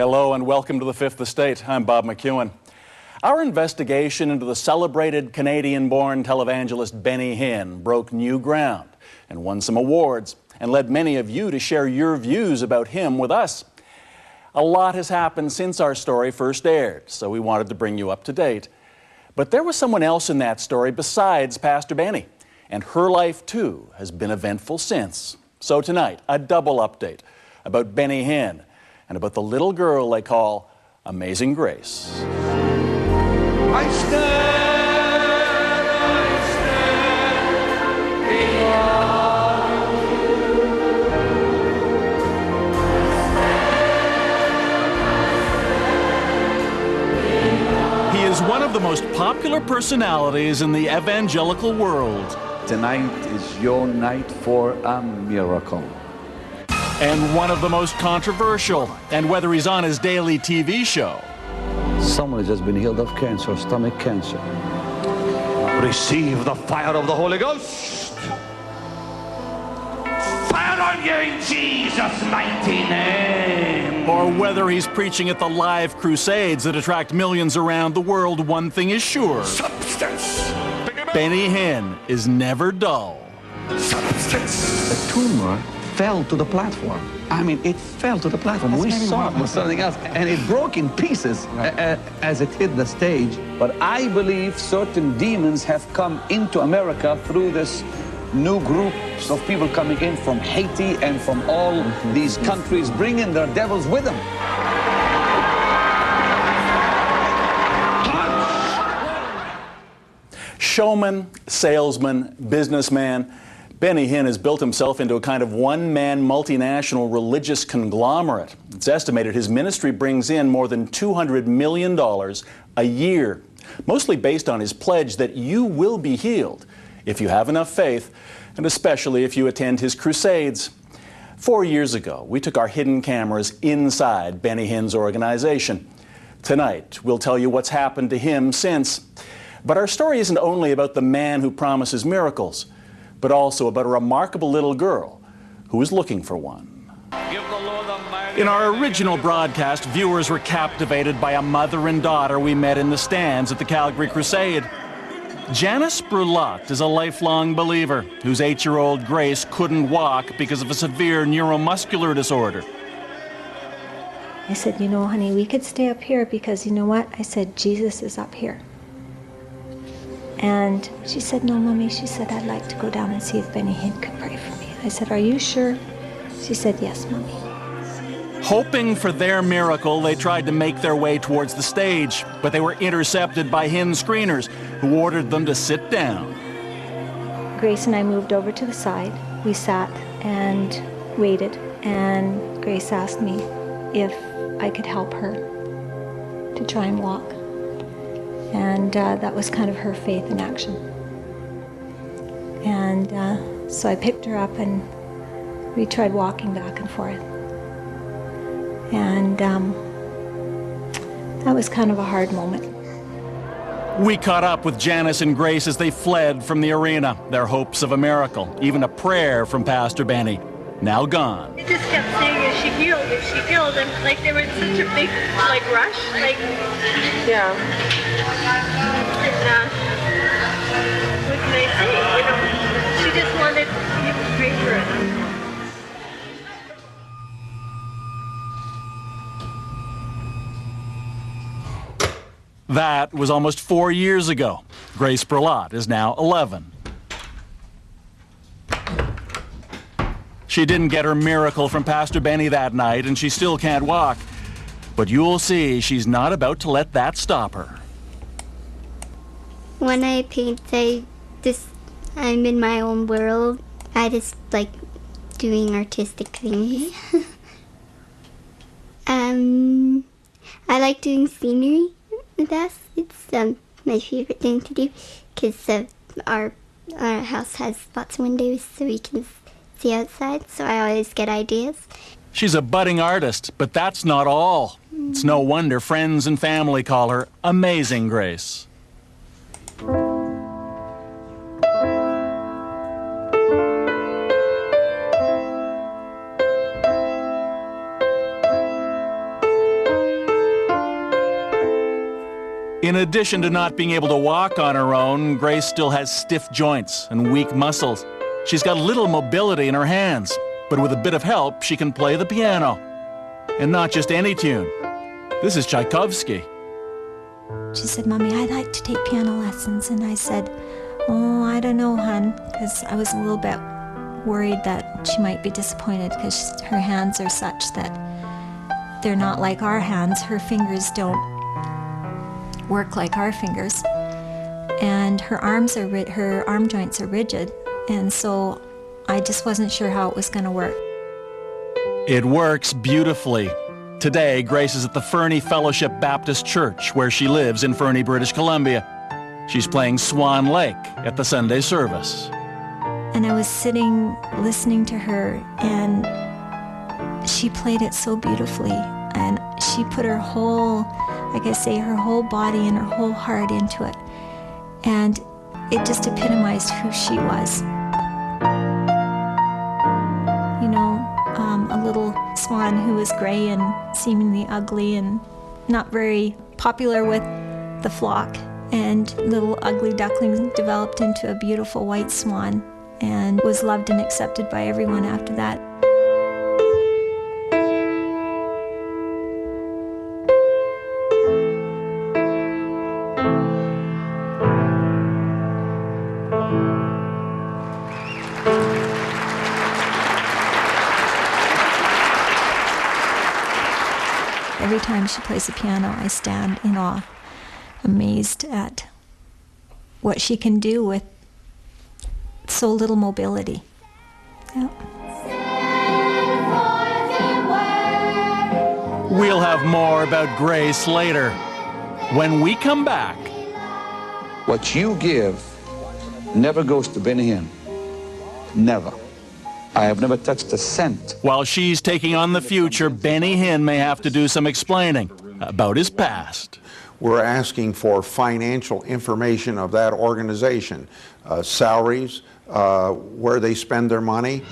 Hello and welcome to the Fifth Estate. I'm Bob McEwen. Our investigation into the celebrated Canadian-born televangelist Benny Hinn broke new ground and won some awards and led many of you to share your views about him with us. A lot has happened since our story first aired, so we wanted to bring you up to date. But there was someone else in that story besides Pastor Benny, and her life too has been eventful since. So tonight, a double update about Benny Hinn and about the little girl they call Amazing Grace. I stand in awe of you. He is one of the most popular personalities in the evangelical world. Tonight is your night for a miracle. And one of the most controversial, and whether he's on his daily TV show. Someone has just been healed of cancer, stomach cancer. Receive the fire of the Holy Ghost. Fire on you in Jesus' mighty name. Or whether he's preaching at the live crusades that attract millions around the world, one thing is sure. Substance. Benny Hinn is never dull. Substance. A tumor fell to the platform. I mean, it fell to the platform. We saw it was something else, and it broke in pieces as it hit the stage. But I believe certain demons have come into America through this new groups of people coming in from Haiti and from all these countries, bringing their devils with them. Showman, salesman, businessman, Benny Hinn has built himself into a kind of one-man multinational religious conglomerate. It's estimated his ministry brings in more than $200 million a year, mostly based on his pledge that you will be healed if you have enough faith, and especially if you attend his crusades. 4 years ago, we took our hidden cameras inside Benny Hinn's organization. Tonight, we'll tell you what's happened to him since. But our story isn't only about the man who promises miracles, but also about a remarkable little girl who is looking for one. In our original broadcast, viewers were captivated by a mother and daughter we met in the stands at the Calgary Crusade. Janice Brulotte is a lifelong believer whose 8-year-old Grace couldn't walk because of a severe neuromuscular disorder. I said, you know, honey, we could stay up here because you know what? I said, Jesus is up here. And she said, no, Mommy. She said, I'd like to go down and see if Benny Hinn could pray for me. I said, are you sure? She said, yes, Mommy. Hoping for their miracle, they tried to make their way towards the stage, but they were intercepted by Hinn screeners, who ordered them to sit down. Grace and I moved over to the side. We sat and waited, and Grace asked me if I could help her to try and walk. And that was kind of her faith in action. And so I picked her up and we tried walking back and forth. And that was kind of a hard moment. We caught up with Janice and Grace as they fled from the arena, their hopes of a miracle, even a prayer from Pastor Benny, now gone. They just kept saying, is she healed, and like they were in such a big, like, rush, like, yeah. And, what can I say, you know, she just wanted you to pray for it. That was almost 4 years ago. Grace Brulotte is now 11. She didn't get her miracle from Pastor Benny that night, and she still can't walk. But you'll see she's not about to let that stop her. When I paint, I'm in my own world. I just like doing artistic things. I like doing scenery the best. It's my favorite thing to do because our house has lots of windows so we can see outside, so I always get ideas. She's a budding artist, but that's not all. It's no wonder friends and family call her Amazing Grace. In addition to not being able to walk on her own, Grace still has stiff joints and weak muscles. She's got little mobility in her hands, but with a bit of help, she can play the piano. And not just any tune. This is Tchaikovsky. She said, "Mommy, I'd like to take piano lessons." And I said, "Oh, I don't know, hon," because I was a little bit worried that she might be disappointed because her hands are such that they're not like our hands. Her fingers don't work like our fingers. And her her arm joints are rigid. And so I just wasn't sure how it was going to work. It works beautifully. Today, Grace is at the Fernie Fellowship Baptist Church, where she lives in Fernie, British Columbia. She's playing Swan Lake at the Sunday service. And I was sitting, listening to her, and she played it so beautifully. And she put her whole, like I say, her whole body and her whole heart into it. And it just epitomized who she was. You know, a little swan who was gray and seemingly ugly and not very popular with the flock. And little ugly duckling developed into a beautiful white swan and was loved and accepted by everyone after that. Every time she plays the piano, I stand in awe, amazed at what she can do with so little mobility. Yeah. We'll have more about Grace later. When we come back, What you give never goes to Benny Hinn. Never. I have never touched a cent. while she's taking on the future, Benny Hinn may have to do some explaining about his past. We're asking for financial information of that organization, salaries, where they spend their money.